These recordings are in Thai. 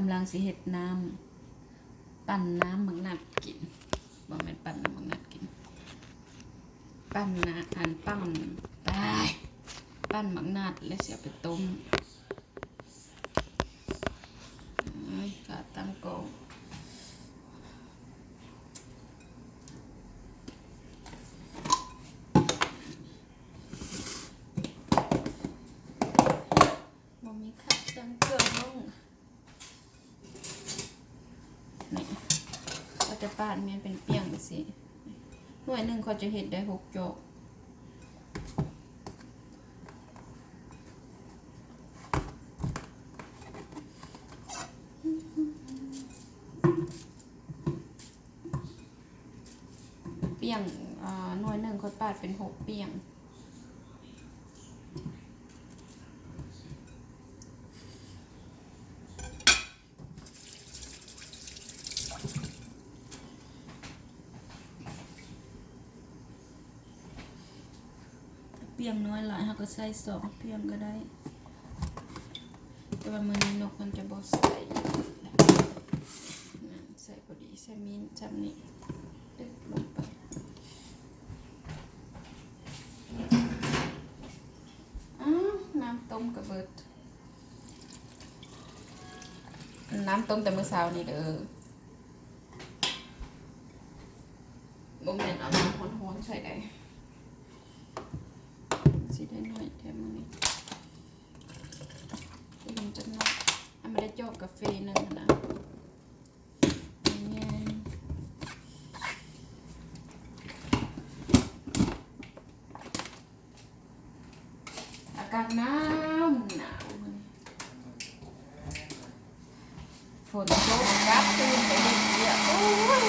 ำลังสิเฮ็ดน้ำปั่นน้ำหมักนัดกินบ่แม่นปั่นน้ำหมักนัดกินปั่นนะปั้นตายปั้นหมักนัดแล้วเสียไปต้มขาตั้งกองบ่มีข้าวตั้งเครื่องห้องนี่ก็จะปาดเมียนเป็นเปียงสิหน่วยหนึ่งเขาจะเห็ดได้6 จอกเปียงหน่วยหนึ่งเขาปาดเป็น6 เปียงเปียงน้อยหลายเขาก็ใส่2 เปียงก็ได้แต่ว่ามือนี้นกมันจะบ่ใส่ใส่พอดีใส่มิ้นจำนี่ดึกลงไปน้ำต้มกระเบิดน้ำต้มแต่มื้อเช้านี่เด้อบ่แม่นเอาน้ำร้อนๆใส่ได้สิได้หน่อยแถมมื้อนี้ลงจักหน่อยไม่ได้จบกาแฟนึงนะอากาศหนาวฝนตกกับตื่นไปเด็กเดียวโอ้ย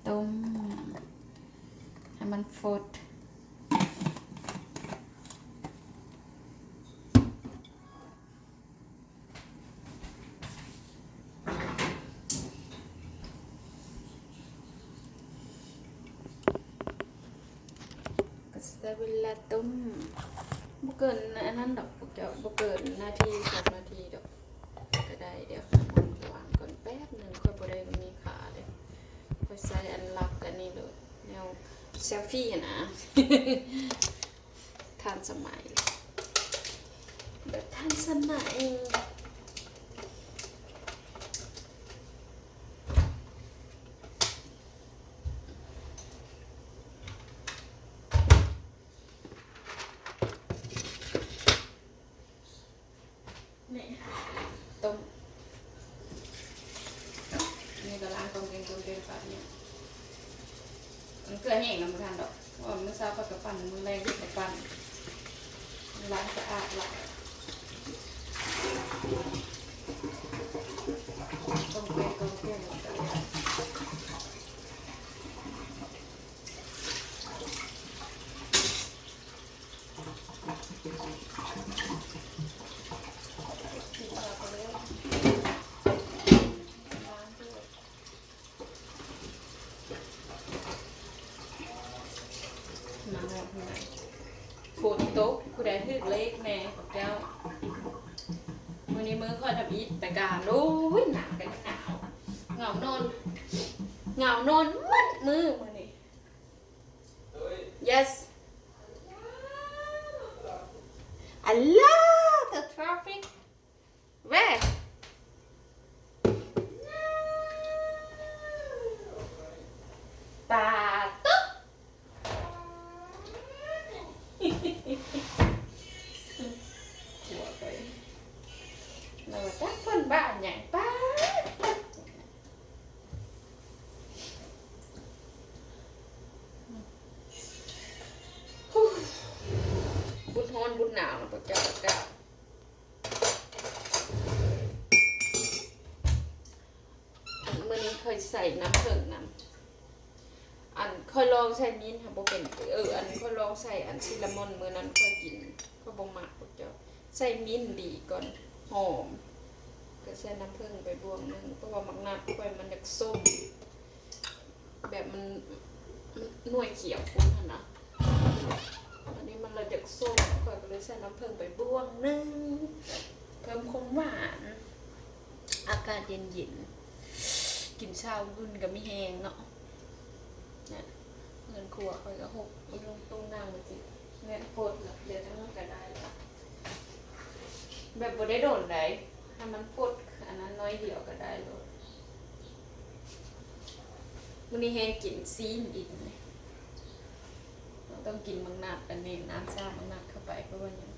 ต้มให้มันฟดก็ใช้เวลาต้มบ่เกินอันนั้นดอกบ่เกินนาที2 นาทีดอกก็ได้เดี๋ยววางก่อนแป๊บนึงค่อยบ่ได้มีขาเลยค่อยใส่อันลักกันนี่เลยแนวเซลฟี่นะทันสมัยแบบทันสมัยนี่ต้มนี่ก็ล้างต้มเกลือแบบนี้มันเกลือแห้งแล้วมันทานดอกว่ามื้อเช้าก็กระปั่นมื้อแรงก็กระปั่นล้างสะอาดละต้มเกลือฝนตกผู้ใดถือเล็กแม่ของเจ้าวันนี้มื้อค่อยทำอีทแต่การโอ้ยหนาวกันหนาวเหงานอนมัดมือวันนี้ yes I love the traffic whereตาตุ๊กหัวไปเราจักคนบ้านใหญ่ป้าบุญฮ้อนบุญหนาวนะพระเจ้าเมื่อนี้เคยใส่น้ำผึ้งน้ำ อันค่อยลองใส่มิ้นท์ค่ะบ่เป็นอันค่อยลองใส่อันซินนามอนมื้อนั้นค่อยกินก็บ่มักพวกเจ้าใส่มิ้นท์ดีก่อนหอมก็ใส่น้ำผึ้งไปบวงนึงเพราะว่ามักนัดค่อยมันอยากส้มแบบมันหน่วยเขียวคุณหั่นนะอันนี้มันเลยอยากส้มค่อยก็เลยใส่น้ำผึ้งไปบวงนึงเพิ่มความหวานอากาศเย็นๆกินเช้ารุ่นก็มีแฮงเนาะเนี่ยเงินครัวคอยก็หกลงตรงนั่งมาจิเนี่ยโพดละเดี๋ยวทั้งนั้นก็ได้ละแบบบ่ได้โดนได้ถ้ามันโพดอันนั้นน้อยเดียวก็ได้เลยมื้อนี้แฮงกินซีนอีกเนี่ยเราต้องกินมังนัดอันนี้น้ำซ่ามังนัดเข้าไปเพราะว่าอย่าง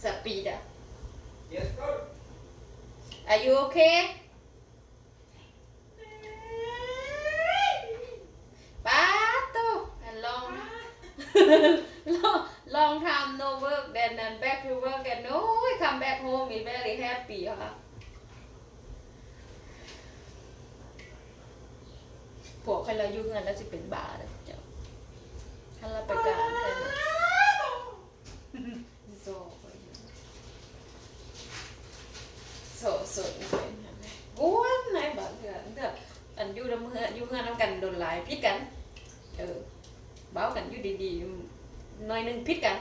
สปีดอะ Yes, go. Are you okay ป้าตุ๊กลอง long time no work then back to work and no come back home is very happy ค่ะพวกใครเราอยู่เงินแล้วจะเป็นบาเลยเจ้าถ้าเราไปการใครนะโซ่โซ่สดเลยนะโอ้ยนายบอกเถอะอันอยู่น้ำเหืออยู่เงินน้ำกันโดนหลายพิษกันบ้ากันอยู่ดีๆหน่อยนึงพิษกัน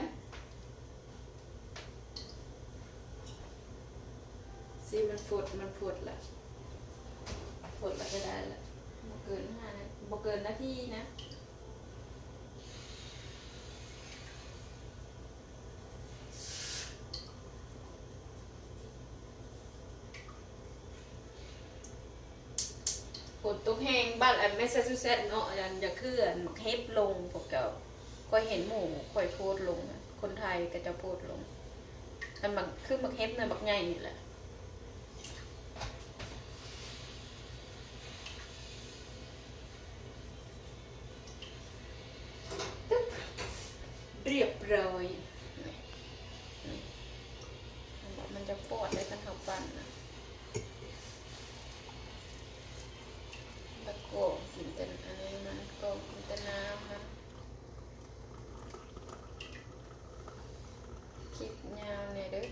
สิมันฝดละฝดละก็ได้ละบ่เกิน5 นาทีบ่เกินนาทีนะฝนตกแห้งบ้านแมสซาชูเซตส์เนาะอันจะคืออันมักเฮฟลงพวกเก่าค่อยเห็นหมู่ค่อยโพสลงคนไทยก็จะโพสลงอันมักคือมักเฮฟเนี่ยมักใหญ่นี่แหละเรียบร้อยมันจะฟอดเลยกันทั้งปั้นนะแล้วก็กินแต่อันนี้มันก็กินแต่น้ำนะคิดยาวเนี่ยเด้อ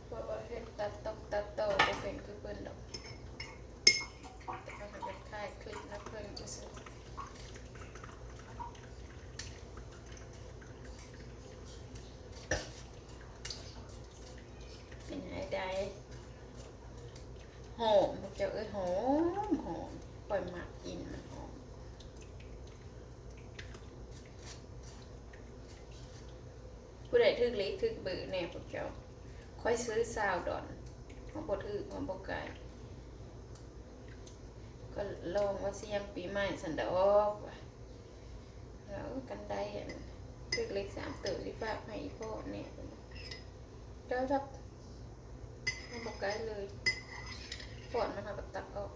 เพราะว่าเฮ็ดตัดต่อจะเป็นคือเพิ่นดอกแต่มันจะคล้ายคลิปนะเพิ่นจะซื้อเป็นไงได้หอมเจ้าหอมปล่อยหมักกินมันหอมผู้ใดทึกเล็กทึกเบื่อแน่พวกเจ้าค่อยซื้อซาวดอนของบดอึของบกไก่ก็ลองว่าเสียงปีใหม่สันดอกแล้วกันได้ทึกเล็ก3 ตัวที่ฝากให้พ่อเนี่ยเจ้าทับของบกไก่เลยฝอนมันเอาไปตักออก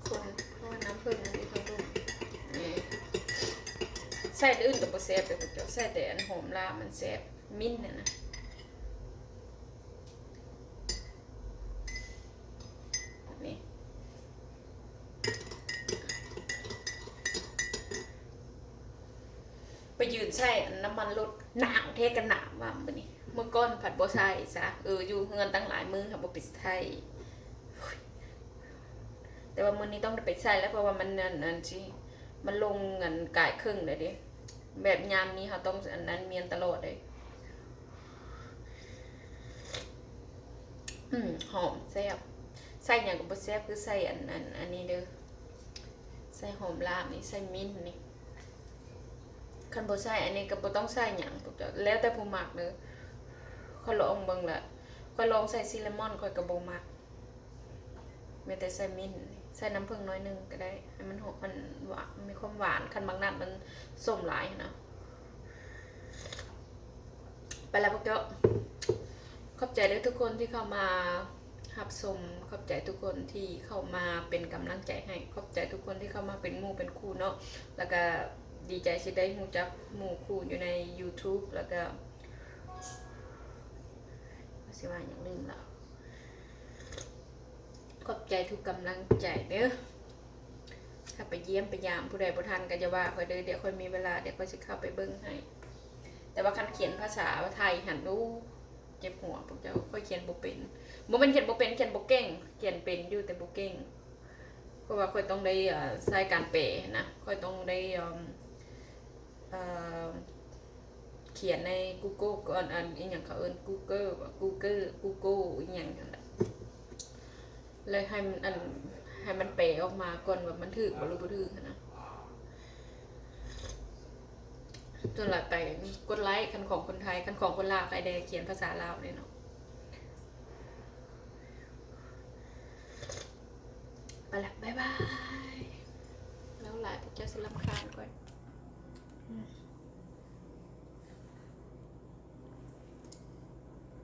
คนเพราะน้ำผึ้งมันมีทั้งรุ่มนี่ใส่อื่นกับโปรเซฟเดี๋ยวจะใส่แต่อันหอมลามันแซ่บมิ้นเนี่ยนะนี่ไปยืนใส่น้ำมันรถหนาวเทกันหนาวว่ามันนี่เมื่อก่อนผัดบ่ใส่ซะอยู่เงินตั้งหลายมือค่ะบ่ไปใส่แต่ว่ามื้อนี้ต้องไปใส่แล้วเพราะว่ามันนั่นสิมันลงเงินกายครึ่งเลยดิแบบยามนี้เขาต้องอันนั้นเมียนตลอดเลยหอมแซ่บใส่อย่างกับบ่แซ่บคือใส่อันนี้เด้อใส่หอมลาบนี่ใส่มิ้นนี่คันบ่ใส่อันนี้ก็บ่ต้องใส่หยังทุกอย่างแล้วแต่ผู้มักเด้อค่อยลองเบิ่งละค่อยลองใส่ซินนามอนค่อยก็บ่มักแม้แต่ใส่มิ้นใส่น้ำผึ้งน้อยนึงก็ได้ให้มันหอมมันหวานมีความหวานคันบางนัดมันส้มหลายนะไปแล้วพวกเจ้าขอบใจด้วยทุกคนที่เข้ามารับชมขอบใจทุกคนที่เข้ามาเป็นกำลังใจให้ขอบใจทุกคนที่เข้ามาเป็นหมู่เป็นคู่เนาะแล้วก็ดีใจที่ได้รู้จักหมู่คู่อยู่ใน YouTube แล้วก็ สิว่าอย่างลืมแล้วขอบใจทุกกำลังใจเด้อถ้าไปเยี่ยมไปยามผู้ใดบ่ทันก็จะว่าค่อยเด้อเดี๋ยวค่อยมีเวลาเดี๋ยวค่อยสิเข้าไปเบิ่งให้แต่ว่าคันเขียนภาษาไทยหันรู้เจ็บหัวพวกเจ้าค่อยเขียนบ่เป็นบ่แม่นเขียนบ่เป็นเขียนบ่เก่งเขียนเป็นอยู่แต่บ่เก่งเพราะว่าค่อยต้องได้ใช้การแปลนะค่อยต้องได้เขียนใน Google ก่อนอีหยังเขาเอิ้น Google อีหยังนั่นแหละเลยให้มันให้มันแปลออกมาก่อนว่ามันถูกบ่หรือบ่ถูกนะจนหลายไปกดไลค์คันของคนไทยคันของคนลาวใครได้เขียนภาษาลาวเนี่ยเนาะ